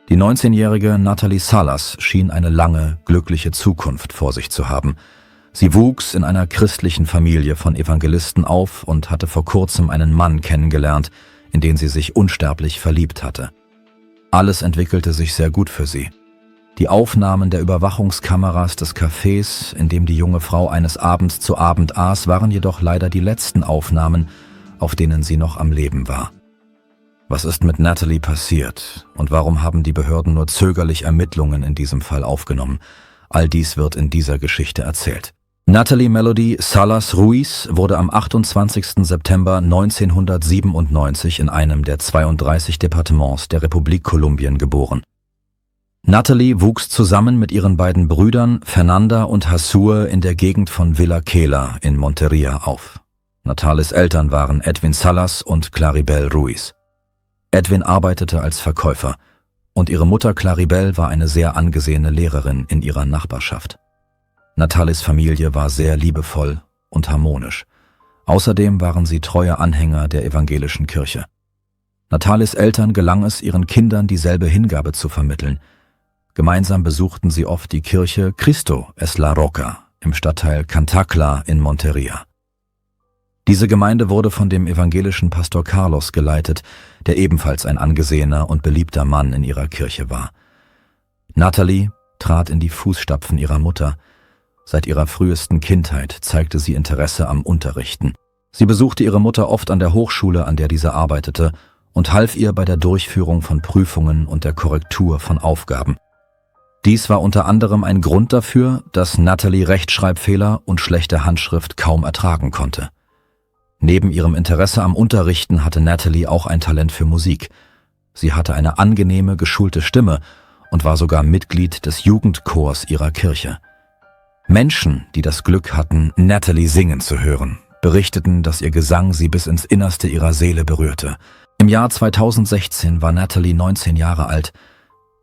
Die 19-jährige Natalie Salas schien eine lange, glückliche Zukunft vor sich zu haben. Sie wuchs in einer christlichen Familie von Evangelisten auf und hatte vor kurzem einen Mann kennengelernt, in den sie sich unsterblich verliebt hatte. Alles entwickelte sich sehr gut für sie. Die Aufnahmen der Überwachungskameras des Cafés, in dem die junge Frau eines Abends zu Abend aß, waren jedoch leider die letzten Aufnahmen, auf denen sie noch am Leben war. Was ist mit Natalie passiert und warum haben die Behörden nur zögerlich Ermittlungen in diesem Fall aufgenommen? All dies wird in dieser Geschichte erzählt. Natalie Melody Salas Ruiz wurde am 28. September 1997 in einem der 32 Departements der Republik Kolumbien geboren. Natalie wuchs zusammen mit ihren beiden Brüdern Fernanda und Hasur in der Gegend von Villa Kela in Monteria auf. Natalies Eltern waren Edwin Salas und Claribel Ruiz. Edwin arbeitete als Verkäufer und ihre Mutter Claribel war eine sehr angesehene Lehrerin in ihrer Nachbarschaft. Natalies Familie war sehr liebevoll und harmonisch. Außerdem waren sie treue Anhänger der evangelischen Kirche. Natalies Eltern gelang es, ihren Kindern dieselbe Hingabe zu vermitteln. Gemeinsam besuchten sie oft die Kirche Cristo es la Roca im Stadtteil Cantacla in Monteria. Diese Gemeinde wurde von dem evangelischen Pastor Carlos geleitet, der ebenfalls ein angesehener und beliebter Mann in ihrer Kirche war. Natalie trat in die Fußstapfen ihrer Mutter. Seit ihrer frühesten Kindheit zeigte sie Interesse am Unterrichten. Sie besuchte ihre Mutter oft an der Hochschule, an der diese arbeitete, und half ihr bei der Durchführung von Prüfungen und der Korrektur von Aufgaben. Dies war unter anderem ein Grund dafür, dass Natalie Rechtschreibfehler und schlechte Handschrift kaum ertragen konnte. Neben ihrem Interesse am Unterrichten hatte Natalie auch ein Talent für Musik. Sie hatte eine angenehme, geschulte Stimme und war sogar Mitglied des Jugendchors ihrer Kirche. Menschen, die das Glück hatten, Natalie singen zu hören, berichteten, dass ihr Gesang sie bis ins Innerste ihrer Seele berührte. Im Jahr 2016 war Natalie 19 Jahre alt.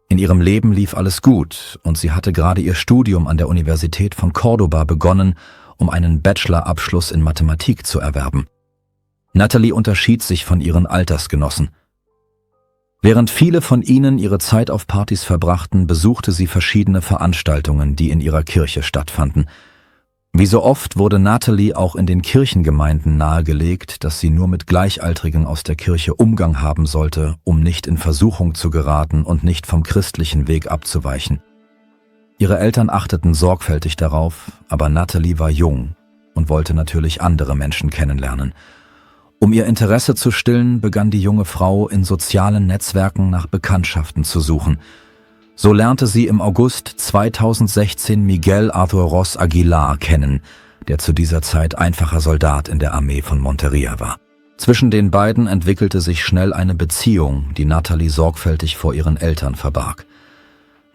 In ihrem Leben lief alles gut und sie hatte gerade ihr Studium an der Universität von Córdoba begonnen, um einen Bachelorabschluss in Mathematik zu erwerben. Natalie unterschied sich von ihren Altersgenossen. Während viele von ihnen ihre Zeit auf Partys verbrachten, besuchte sie verschiedene Veranstaltungen, die in ihrer Kirche stattfanden. Wie so oft wurde Natalie auch in den Kirchengemeinden nahegelegt, dass sie nur mit Gleichaltrigen aus der Kirche Umgang haben sollte, um nicht in Versuchung zu geraten und nicht vom christlichen Weg abzuweichen. Ihre Eltern achteten sorgfältig darauf, aber Natalie war jung und wollte natürlich andere Menschen kennenlernen. Um ihr Interesse zu stillen, begann die junge Frau in sozialen Netzwerken nach Bekanntschaften zu suchen. So lernte sie im August 2016 Miguel Arthur Ross Aguilar kennen, der zu dieser Zeit einfacher Soldat in der Armee von Monteria war. Zwischen den beiden entwickelte sich schnell eine Beziehung, die Natalie sorgfältig vor ihren Eltern verbarg.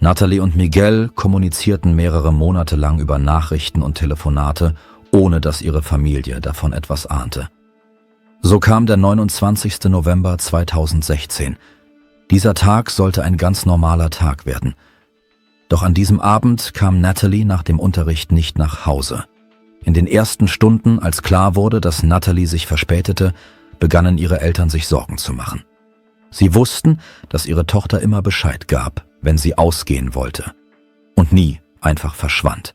Natalie und Miguel kommunizierten mehrere Monate lang über Nachrichten und Telefonate, ohne dass ihre Familie davon etwas ahnte. So kam der 29. November 2016. Dieser Tag sollte ein ganz normaler Tag werden. Doch an diesem Abend kam Natalie nach dem Unterricht nicht nach Hause. In den ersten Stunden, als klar wurde, dass Natalie sich verspätete, begannen ihre Eltern sich Sorgen zu machen. Sie wussten, dass ihre Tochter immer Bescheid gab, wenn sie ausgehen wollte, und nie einfach verschwand.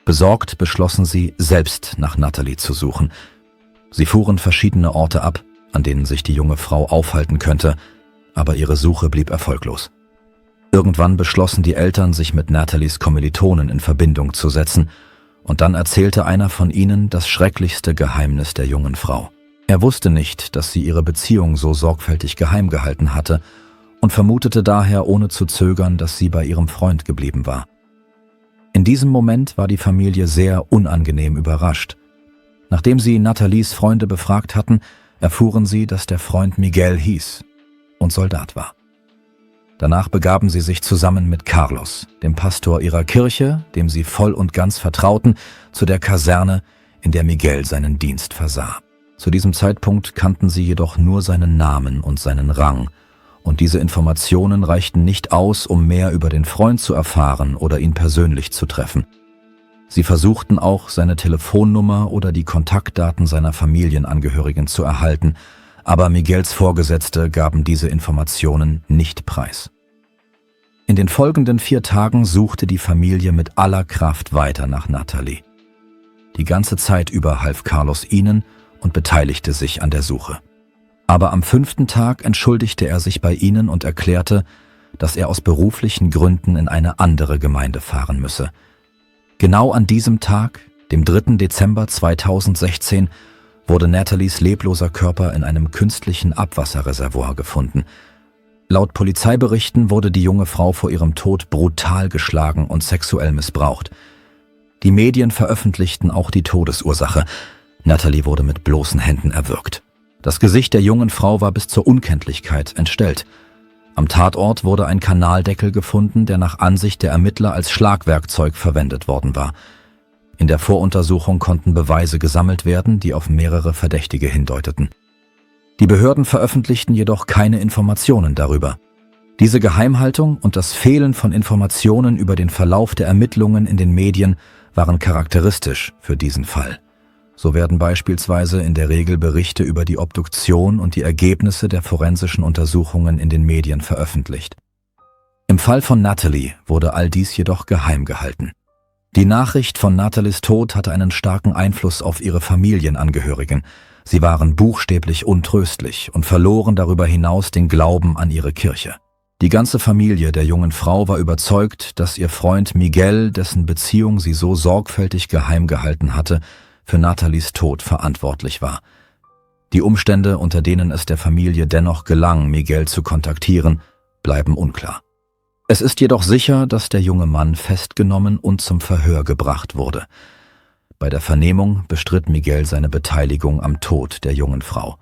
Besorgt beschlossen sie, selbst nach Natalie zu suchen. Sie fuhren verschiedene Orte ab, an denen sich die junge Frau aufhalten könnte, aber ihre Suche blieb erfolglos. Irgendwann beschlossen die Eltern, sich mit Natalies Kommilitonen in Verbindung zu setzen, und dann erzählte einer von ihnen das schrecklichste Geheimnis der jungen Frau. Er wusste nicht, dass sie ihre Beziehung so sorgfältig geheim gehalten hatte und vermutete daher ohne zu zögern, dass sie bei ihrem Freund geblieben war. In diesem Moment war die Familie sehr unangenehm überrascht. Nachdem sie Natalies Freunde befragt hatten, erfuhren sie, dass der Freund Miguel hieß und Soldat war. Danach begaben sie sich zusammen mit Carlos, dem Pastor ihrer Kirche, dem sie voll und ganz vertrauten, zu der Kaserne, in der Miguel seinen Dienst versah. Zu diesem Zeitpunkt kannten sie jedoch nur seinen Namen und seinen Rang, und diese Informationen reichten nicht aus, um mehr über den Freund zu erfahren oder ihn persönlich zu treffen. Sie versuchten auch, seine Telefonnummer oder die Kontaktdaten seiner Familienangehörigen zu erhalten, aber Miguels Vorgesetzte gaben diese Informationen nicht preis. In den folgenden 4 Tagen suchte die Familie mit aller Kraft weiter nach Natalie. Die ganze Zeit über half Carlos ihnen und beteiligte sich an der Suche. Aber am 5. Tag entschuldigte er sich bei ihnen und erklärte, dass er aus beruflichen Gründen in eine andere Gemeinde fahren müsse. Genau an diesem Tag, dem 3. Dezember 2016, wurde Natalies lebloser Körper in einem künstlichen Abwasserreservoir gefunden. Laut Polizeiberichten wurde die junge Frau vor ihrem Tod brutal geschlagen und sexuell missbraucht. Die Medien veröffentlichten auch die Todesursache. Natalie wurde mit bloßen Händen erwürgt. Das Gesicht der jungen Frau war bis zur Unkenntlichkeit entstellt. Am Tatort wurde ein Kanaldeckel gefunden, der nach Ansicht der Ermittler als Schlagwerkzeug verwendet worden war. In der Voruntersuchung konnten Beweise gesammelt werden, die auf mehrere Verdächtige hindeuteten. Die Behörden veröffentlichten jedoch keine Informationen darüber. Diese Geheimhaltung und das Fehlen von Informationen über den Verlauf der Ermittlungen in den Medien waren charakteristisch für diesen Fall. So werden beispielsweise in der Regel Berichte über die Obduktion und die Ergebnisse der forensischen Untersuchungen in den Medien veröffentlicht. Im Fall von Natalie wurde all dies jedoch geheim gehalten. Die Nachricht von Natalies Tod hatte einen starken Einfluss auf ihre Familienangehörigen. Sie waren buchstäblich untröstlich und verloren darüber hinaus den Glauben an ihre Kirche. Die ganze Familie der jungen Frau war überzeugt, dass ihr Freund Miguel, dessen Beziehung sie so sorgfältig geheim gehalten hatte, für Natalies Tod verantwortlich war. Die Umstände, unter denen es der Familie dennoch gelang, Miguel zu kontaktieren, bleiben unklar. Es ist jedoch sicher, dass der junge Mann festgenommen und zum Verhör gebracht wurde. Bei der Vernehmung bestritt Miguel seine Beteiligung am Tod der jungen Frau.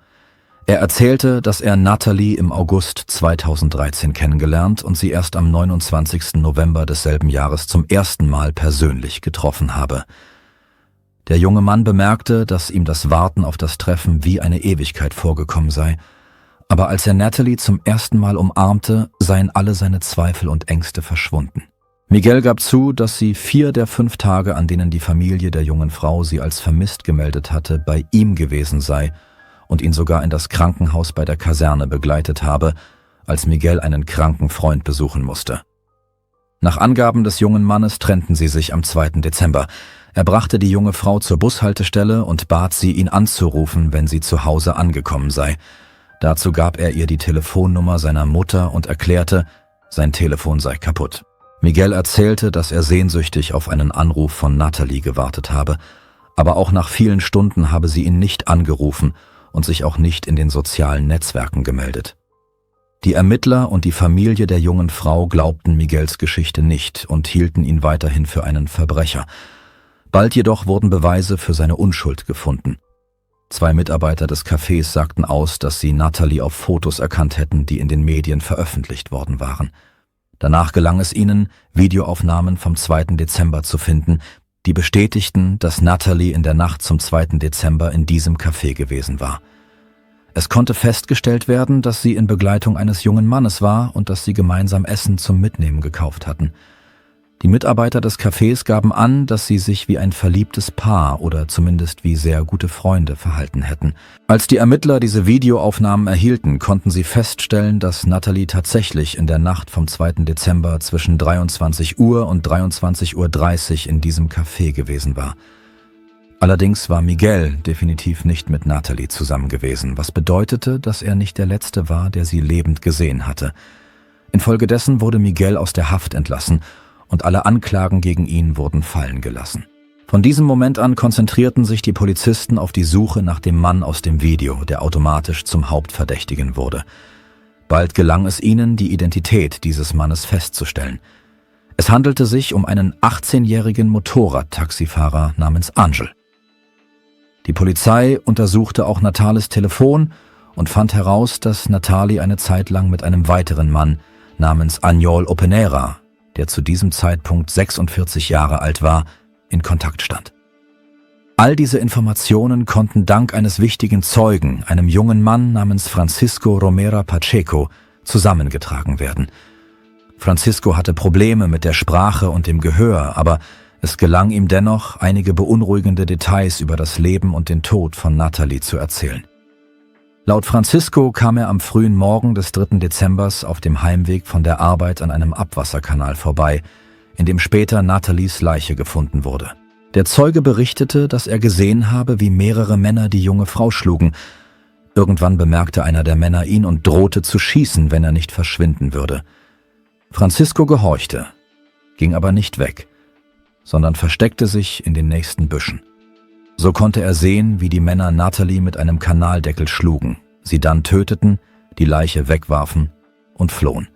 Er erzählte, dass er Natalie im August 2013 kennengelernt und sie erst am 29. November desselben Jahres zum ersten Mal persönlich getroffen habe. Der junge Mann bemerkte, dass ihm das Warten auf das Treffen wie eine Ewigkeit vorgekommen sei, aber als er Natalie zum ersten Mal umarmte, seien alle seine Zweifel und Ängste verschwunden. Miguel gab zu, dass sie 4 der 5 Tage, an denen die Familie der jungen Frau sie als vermisst gemeldet hatte, bei ihm gewesen sei und ihn sogar in das Krankenhaus bei der Kaserne begleitet habe, als Miguel einen kranken Freund besuchen musste. Nach Angaben des jungen Mannes trennten sie sich am 2. Dezember. Er brachte die junge Frau zur Bushaltestelle und bat sie, ihn anzurufen, wenn sie zu Hause angekommen sei. Dazu gab er ihr die Telefonnummer seiner Mutter und erklärte, sein Telefon sei kaputt. Miguel erzählte, dass er sehnsüchtig auf einen Anruf von Natalie gewartet habe, aber auch nach vielen Stunden habe sie ihn nicht angerufen und sich auch nicht in den sozialen Netzwerken gemeldet. Die Ermittler und die Familie der jungen Frau glaubten Miguels Geschichte nicht und hielten ihn weiterhin für einen Verbrecher. Bald jedoch wurden Beweise für seine Unschuld gefunden. 2 Mitarbeiter des Cafés sagten aus, dass sie Natalie auf Fotos erkannt hätten, die in den Medien veröffentlicht worden waren. Danach gelang es ihnen, Videoaufnahmen vom 2. Dezember zu finden, die bestätigten, dass Natalie in der Nacht zum 2. Dezember in diesem Café gewesen war. Es konnte festgestellt werden, dass sie in Begleitung eines jungen Mannes war und dass sie gemeinsam Essen zum Mitnehmen gekauft hatten. Die Mitarbeiter des Cafés gaben an, dass sie sich wie ein verliebtes Paar oder zumindest wie sehr gute Freunde verhalten hätten. Als die Ermittler diese Videoaufnahmen erhielten, konnten sie feststellen, dass Natalie tatsächlich in der Nacht vom 2. Dezember zwischen 23 Uhr und 23:30 Uhr in diesem Café gewesen war. Allerdings war Miguel definitiv nicht mit Natalie zusammen gewesen, was bedeutete, dass er nicht der Letzte war, der sie lebend gesehen hatte. Infolgedessen wurde Miguel aus der Haft entlassen und alle Anklagen gegen ihn wurden fallen gelassen. Von diesem Moment an konzentrierten sich die Polizisten auf die Suche nach dem Mann aus dem Video, der automatisch zum Hauptverdächtigen wurde. Bald gelang es ihnen, die Identität dieses Mannes festzustellen. Es handelte sich um einen 18-jährigen Motorradtaxifahrer namens Angel. Die Polizei untersuchte auch Natalies Telefon und fand heraus, dass Natalie eine Zeit lang mit einem weiteren Mann namens Añol Openera, der zu diesem Zeitpunkt 46 Jahre alt war, in Kontakt stand. All diese Informationen konnten dank eines wichtigen Zeugen, einem jungen Mann namens Francisco Romera Pacheco, zusammengetragen werden. Francisco hatte Probleme mit der Sprache und dem Gehör, aber es gelang ihm dennoch, einige beunruhigende Details über das Leben und den Tod von Natalie zu erzählen. Laut Francisco kam er am frühen Morgen des 3. Dezembers auf dem Heimweg von der Arbeit an einem Abwasserkanal vorbei, in dem später Nathalies Leiche gefunden wurde. Der Zeuge berichtete, dass er gesehen habe, wie mehrere Männer die junge Frau schlugen. Irgendwann bemerkte einer der Männer ihn und drohte zu schießen, wenn er nicht verschwinden würde. Francisco gehorchte, ging aber nicht weg, sondern versteckte sich in den nächsten Büschen. So konnte er sehen, wie die Männer Nathalie mit einem Kanaldeckel schlugen, sie dann töteten, die Leiche wegwarfen und flohen.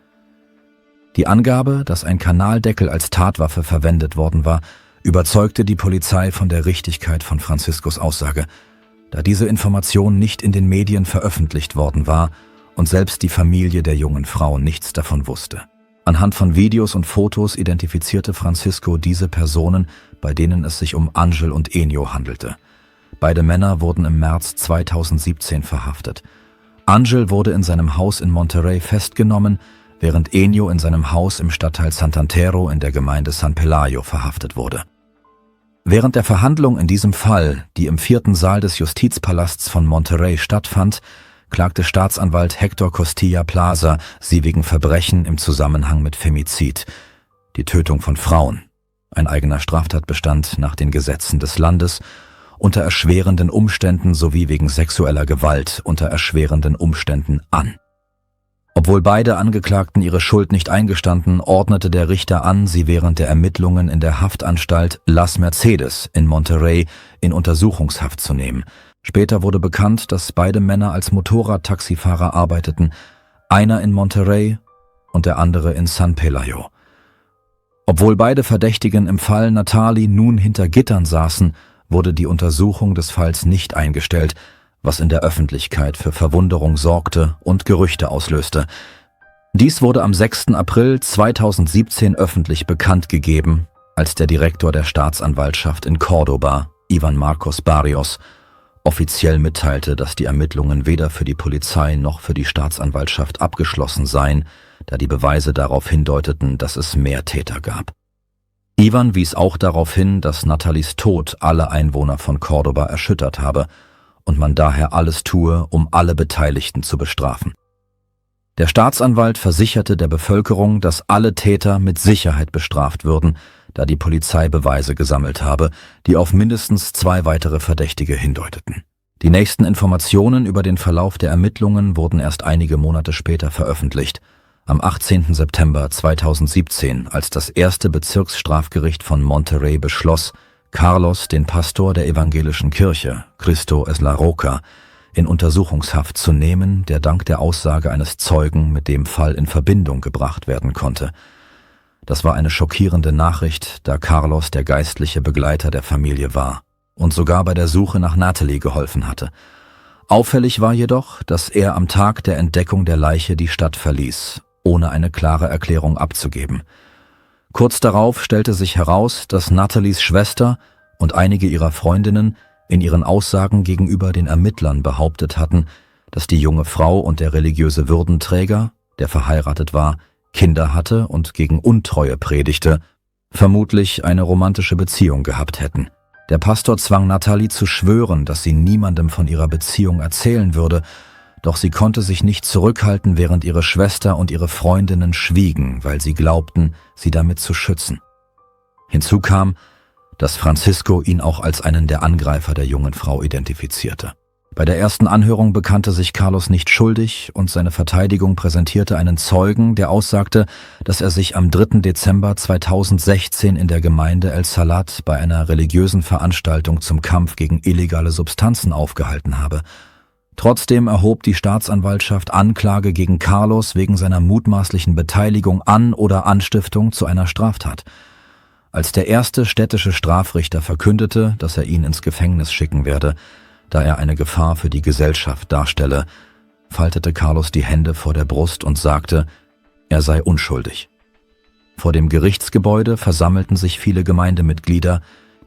Die Angabe, dass ein Kanaldeckel als Tatwaffe verwendet worden war, überzeugte die Polizei von der Richtigkeit von Franciscos Aussage, da diese Information nicht in den Medien veröffentlicht worden war und selbst die Familie der jungen Frau nichts davon wusste. Anhand von Videos und Fotos identifizierte Francisco diese Personen, bei denen es sich um Angel und Enio handelte. Beide Männer wurden im März 2017 verhaftet. Angel wurde in seinem Haus in Monterrey festgenommen, während Enio in seinem Haus im Stadtteil Sant'Antero in der Gemeinde San Pelayo verhaftet wurde. Während der Verhandlung in diesem Fall, die im 4. Saal des Justizpalasts von Monterrey stattfand, klagte Staatsanwalt Hector Costilla Plaza sie wegen Verbrechen im Zusammenhang mit Femizid, die Tötung von Frauen, ein eigener Straftatbestand nach den Gesetzen des Landes, unter erschwerenden Umständen sowie wegen sexueller Gewalt unter erschwerenden Umständen an. Obwohl beide Angeklagten ihre Schuld nicht eingestanden, ordnete der Richter an, sie während der Ermittlungen in der Haftanstalt Las Mercedes in Monterrey in Untersuchungshaft zu nehmen. Später wurde bekannt, dass beide Männer als Motorradtaxifahrer arbeiteten, einer in Monterrey und der andere in San Pelayo. Obwohl beide Verdächtigen im Fall Nathalie nun hinter Gittern saßen, wurde die Untersuchung des Falls nicht eingestellt, was in der Öffentlichkeit für Verwunderung sorgte und Gerüchte auslöste. Dies wurde am 6. April 2017 öffentlich bekannt gegeben, als der Direktor der Staatsanwaltschaft in Córdoba, Iván Marcos Barrios, offiziell mitteilte, dass die Ermittlungen weder für die Polizei noch für die Staatsanwaltschaft abgeschlossen seien, da die Beweise darauf hindeuteten, dass es mehr Täter gab. Iván wies auch darauf hin, dass Nathalies Tod alle Einwohner von Córdoba erschüttert habe und man daher alles tue, um alle Beteiligten zu bestrafen. Der Staatsanwalt versicherte der Bevölkerung, dass alle Täter mit Sicherheit bestraft würden, da die Polizei Beweise gesammelt habe, die auf mindestens 2 weitere Verdächtige hindeuteten. Die nächsten Informationen über den Verlauf der Ermittlungen wurden erst einige Monate später veröffentlicht, am 18. September 2017, als das 1. Bezirksstrafgericht von Monterrey beschloss, Carlos, den Pastor der evangelischen Kirche, Cristo es la Roca, in Untersuchungshaft zu nehmen, der dank der Aussage eines Zeugen mit dem Fall in Verbindung gebracht werden konnte. Das war eine schockierende Nachricht, da Carlos der geistliche Begleiter der Familie war und sogar bei der Suche nach Nathalie geholfen hatte. Auffällig war jedoch, dass er am Tag der Entdeckung der Leiche die Stadt verließ, ohne eine klare Erklärung abzugeben. Kurz darauf stellte sich heraus, dass Nathalies Schwester und einige ihrer Freundinnen in ihren Aussagen gegenüber den Ermittlern behauptet hatten, dass die junge Frau und der religiöse Würdenträger, der verheiratet war, Kinder hatte und gegen Untreue predigte, vermutlich eine romantische Beziehung gehabt hätten. Der Pastor zwang Nathalie zu schwören, dass sie niemandem von ihrer Beziehung erzählen würde, doch sie konnte sich nicht zurückhalten, während ihre Schwester und ihre Freundinnen schwiegen, weil sie glaubten, sie damit zu schützen. Hinzu kam, dass Francisco ihn auch als einen der Angreifer der jungen Frau identifizierte. Bei der ersten Anhörung bekannte sich Carlos nicht schuldig und seine Verteidigung präsentierte einen Zeugen, der aussagte, dass er sich am 3. Dezember 2016 in der Gemeinde El Salat bei einer religiösen Veranstaltung zum Kampf gegen illegale Substanzen aufgehalten habe. Trotzdem erhob die Staatsanwaltschaft Anklage gegen Carlos wegen seiner mutmaßlichen Beteiligung an oder Anstiftung zu einer Straftat. Als der erste städtische Strafrichter verkündete, dass er ihn ins Gefängnis schicken werde, da er eine Gefahr für die Gesellschaft darstelle, faltete Carlos die Hände vor der Brust und sagte, er sei unschuldig. Vor dem Gerichtsgebäude versammelten sich viele Gemeindemitglieder,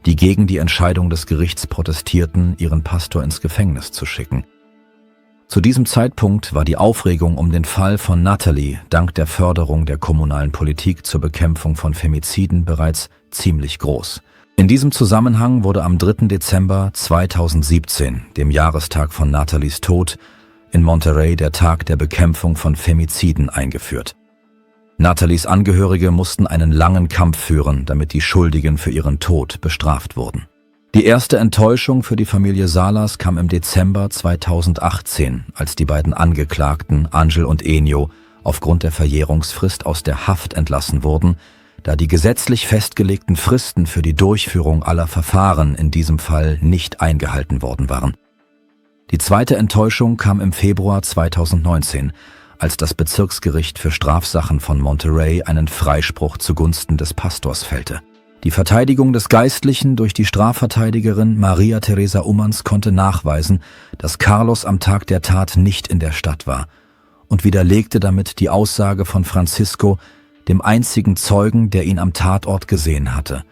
die gegen die Entscheidung des Gerichts protestierten, ihren Pastor ins Gefängnis zu schicken. Zu diesem Zeitpunkt war die Aufregung um den Fall von Nathalie dank der Förderung der kommunalen Politik zur Bekämpfung von Femiziden bereits ziemlich groß. In diesem Zusammenhang wurde am 3. Dezember 2017, dem Jahrestag von Nathalies Tod, in Monterrey der Tag der Bekämpfung von Femiziden eingeführt. Nathalies Angehörige mussten einen langen Kampf führen, damit die Schuldigen für ihren Tod bestraft wurden. Die erste Enttäuschung für die Familie Salas kam im Dezember 2018, als die beiden Angeklagten, Ángel und Enio, aufgrund der Verjährungsfrist aus der Haft entlassen wurden, da die gesetzlich festgelegten Fristen für die Durchführung aller Verfahren in diesem Fall nicht eingehalten worden waren. Die zweite Enttäuschung kam im Februar 2019, als das Bezirksgericht für Strafsachen von Monterrey einen Freispruch zugunsten des Pastors fällte. Die Verteidigung des Geistlichen durch die Strafverteidigerin Maria Teresa Umans konnte nachweisen, dass Carlos am Tag der Tat nicht in der Stadt war und widerlegte damit die Aussage von Francisco, dem einzigen Zeugen, der ihn am Tatort gesehen hatte.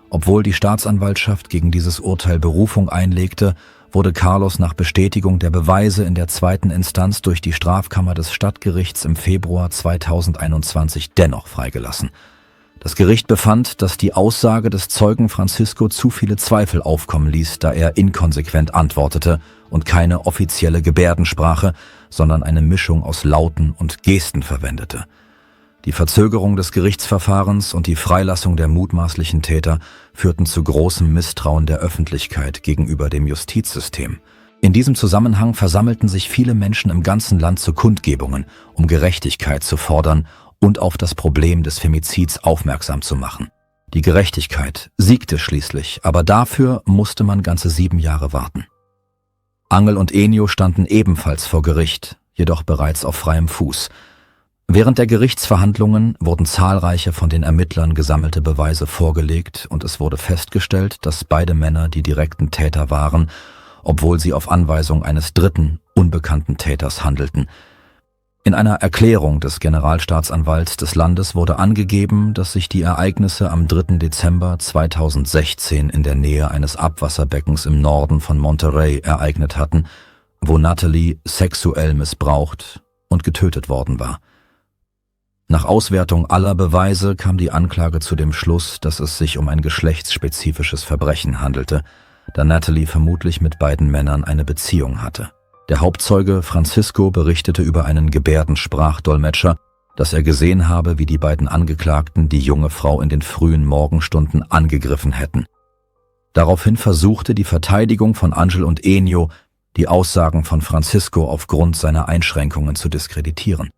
Obwohl die Staatsanwaltschaft gegen dieses Urteil Berufung einlegte, wurde Carlos nach Bestätigung der Beweise in der zweiten Instanz durch die Strafkammer des Stadtgerichts im Februar 2021 dennoch freigelassen. Das Gericht befand, dass die Aussage des Zeugen Francisco zu viele Zweifel aufkommen ließ, da er inkonsequent antwortete und keine offizielle Gebärdensprache, sondern eine Mischung aus Lauten und Gesten verwendete. Die Verzögerung des Gerichtsverfahrens und die Freilassung der mutmaßlichen Täter führten zu großem Misstrauen der Öffentlichkeit gegenüber dem Justizsystem. In diesem Zusammenhang versammelten sich viele Menschen im ganzen Land zu Kundgebungen, um Gerechtigkeit zu fordern und auf das Problem des Femizids aufmerksam zu machen. Die Gerechtigkeit siegte schließlich, aber dafür musste man ganze 7 Jahre warten. Ángel und Enio standen ebenfalls vor Gericht, jedoch bereits auf freiem Fuß. Während der Gerichtsverhandlungen wurden zahlreiche von den Ermittlern gesammelte Beweise vorgelegt und es wurde festgestellt, dass beide Männer die direkten Täter waren, obwohl sie auf Anweisung eines dritten, unbekannten Täters handelten. In einer Erklärung des Generalstaatsanwalts des Landes wurde angegeben, dass sich die Ereignisse am 3. Dezember 2016 in der Nähe eines Abwasserbeckens im Norden von Monterrey ereignet hatten, wo Natalie sexuell missbraucht und getötet worden war. Nach Auswertung aller Beweise kam die Anklage zu dem Schluss, dass es sich um ein geschlechtsspezifisches Verbrechen handelte, da Natalie vermutlich mit beiden Männern eine Beziehung hatte. Der Hauptzeuge Francisco berichtete über einen Gebärdensprachdolmetscher, dass er gesehen habe, wie die beiden Angeklagten die junge Frau in den frühen Morgenstunden angegriffen hätten. Daraufhin versuchte die Verteidigung von Ángel und Enio, die Aussagen von Francisco aufgrund seiner Einschränkungen zu diskreditieren.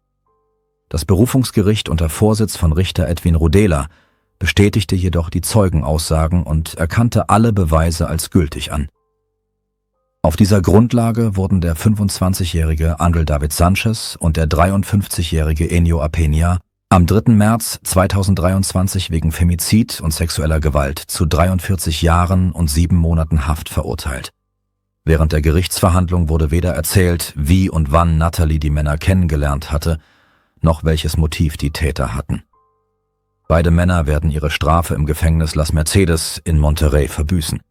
Das Berufungsgericht unter Vorsitz von Richter Edwin Rudela bestätigte jedoch die Zeugenaussagen und erkannte alle Beweise als gültig an. Auf dieser Grundlage wurden der 25-jährige Ángel David Sánchez und der 53-jährige Enio Apeña am 3. März 2023 wegen Femizid und sexueller Gewalt zu 43 Jahren und 7 Monaten Haft verurteilt. Während der Gerichtsverhandlung wurde weder erzählt, wie und wann Natalie die Männer kennengelernt hatte, noch welches Motiv die Täter hatten. Beide Männer werden ihre Strafe im Gefängnis Las Mercedes in Monterrey verbüßen.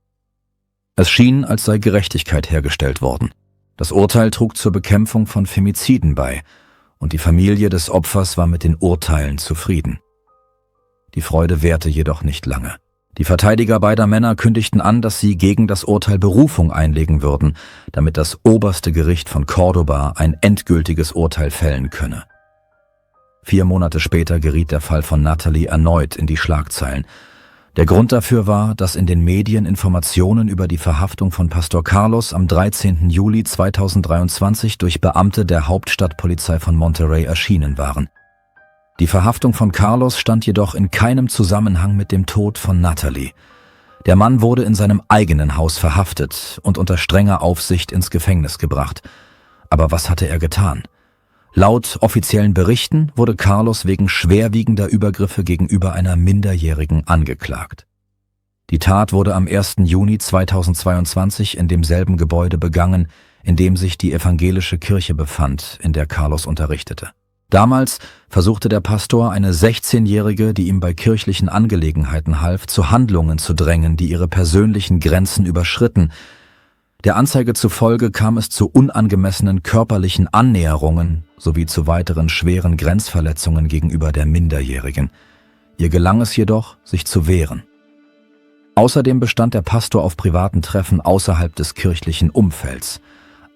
Es schien, als sei Gerechtigkeit hergestellt worden. Das Urteil trug zur Bekämpfung von Femiziden bei und die Familie des Opfers war mit den Urteilen zufrieden. Die Freude währte jedoch nicht lange. Die Verteidiger beider Männer kündigten an, dass sie gegen das Urteil Berufung einlegen würden, damit das oberste Gericht von Córdoba ein endgültiges Urteil fällen könne. 4 Monate später geriet der Fall von Natalie erneut in die Schlagzeilen. Der Grund dafür war, dass in den Medien Informationen über die Verhaftung von Pastor Carlos am 13. Juli 2023 durch Beamte der Hauptstadtpolizei von Monterrey erschienen waren. Die Verhaftung von Carlos stand jedoch in keinem Zusammenhang mit dem Tod von Natalie. Der Mann wurde in seinem eigenen Haus verhaftet und unter strenger Aufsicht ins Gefängnis gebracht. Aber was hatte er getan? Laut offiziellen Berichten wurde Carlos wegen schwerwiegender Übergriffe gegenüber einer Minderjährigen angeklagt. Die Tat wurde am 1. Juni 2022 in demselben Gebäude begangen, in dem sich die evangelische Kirche befand, in der Carlos unterrichtete. Damals versuchte der Pastor, eine 16-Jährige, die ihm bei kirchlichen Angelegenheiten half, zu Handlungen zu drängen, die ihre persönlichen Grenzen überschritten. Der Anzeige zufolge kam es zu unangemessenen körperlichen Annäherungen sowie zu weiteren schweren Grenzverletzungen gegenüber der Minderjährigen. Ihr gelang es jedoch, sich zu wehren. Außerdem bestand der Pastor auf privaten Treffen außerhalb des kirchlichen Umfelds.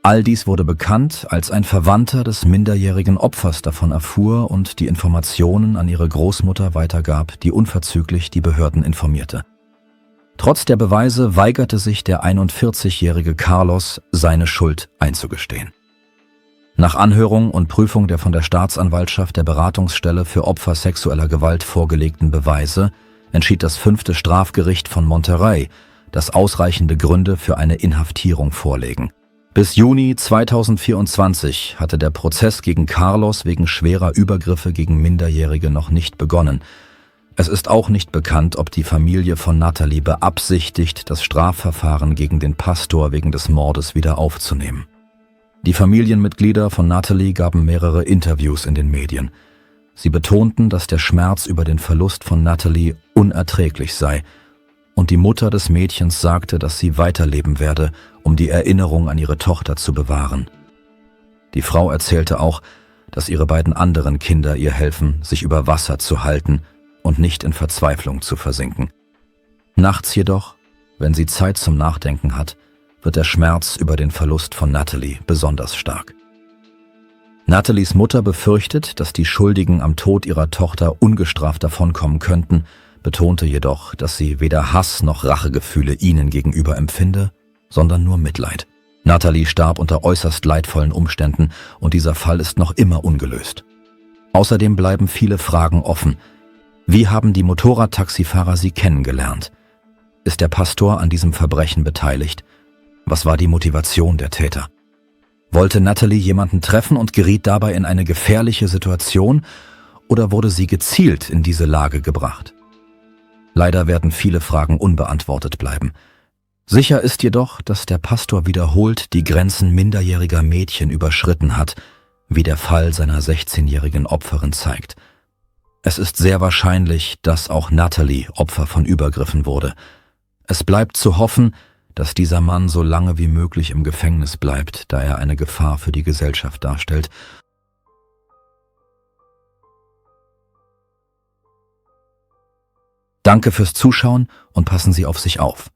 All dies wurde bekannt, als ein Verwandter des minderjährigen Opfers davon erfuhr und die Informationen an ihre Großmutter weitergab, die unverzüglich die Behörden informierte. Trotz der Beweise weigerte sich der 41-jährige Carlos, seine Schuld einzugestehen. Nach Anhörung und Prüfung der von der Staatsanwaltschaft der Beratungsstelle für Opfer sexueller Gewalt vorgelegten Beweise entschied das 5. Strafgericht von Monterrey, dass ausreichende Gründe für eine Inhaftierung vorlägen. Bis Juni 2024 hatte der Prozess gegen Carlos wegen schwerer Übergriffe gegen Minderjährige noch nicht begonnen. Es ist auch nicht bekannt, ob die Familie von Natalie beabsichtigt, das Strafverfahren gegen den Pastor wegen des Mordes wieder aufzunehmen. Die Familienmitglieder von Natalie gaben mehrere Interviews in den Medien. Sie betonten, dass der Schmerz über den Verlust von Natalie unerträglich sei, und die Mutter des Mädchens sagte, dass sie weiterleben werde, um die Erinnerung an ihre Tochter zu bewahren. Die Frau erzählte auch, dass ihre beiden anderen Kinder ihr helfen, sich über Wasser zu halten und nicht in Verzweiflung zu versinken. Nachts jedoch, wenn sie Zeit zum Nachdenken hat, wird der Schmerz über den Verlust von Natalie besonders stark. Natalies Mutter befürchtet, dass die Schuldigen am Tod ihrer Tochter ungestraft davonkommen könnten, betonte jedoch, dass sie weder Hass noch Rachegefühle ihnen gegenüber empfinde, sondern nur Mitleid. Natalie starb unter äußerst leidvollen Umständen und dieser Fall ist noch immer ungelöst. Außerdem bleiben viele Fragen offen. Wie haben die Motorradtaxifahrer sie kennengelernt? Ist der Pastor an diesem Verbrechen beteiligt? Was war die Motivation der Täter? Wollte Natalie jemanden treffen und geriet dabei in eine gefährliche Situation oder wurde sie gezielt in diese Lage gebracht? Leider werden viele Fragen unbeantwortet bleiben. Sicher ist jedoch, dass der Pastor wiederholt die Grenzen minderjähriger Mädchen überschritten hat, wie der Fall seiner 16-jährigen Opferin zeigt. Es ist sehr wahrscheinlich, dass auch Natalie Opfer von Übergriffen wurde. Es bleibt zu hoffen, dass dieser Mann so lange wie möglich im Gefängnis bleibt, da er eine Gefahr für die Gesellschaft darstellt. Danke fürs Zuschauen und passen Sie auf sich auf.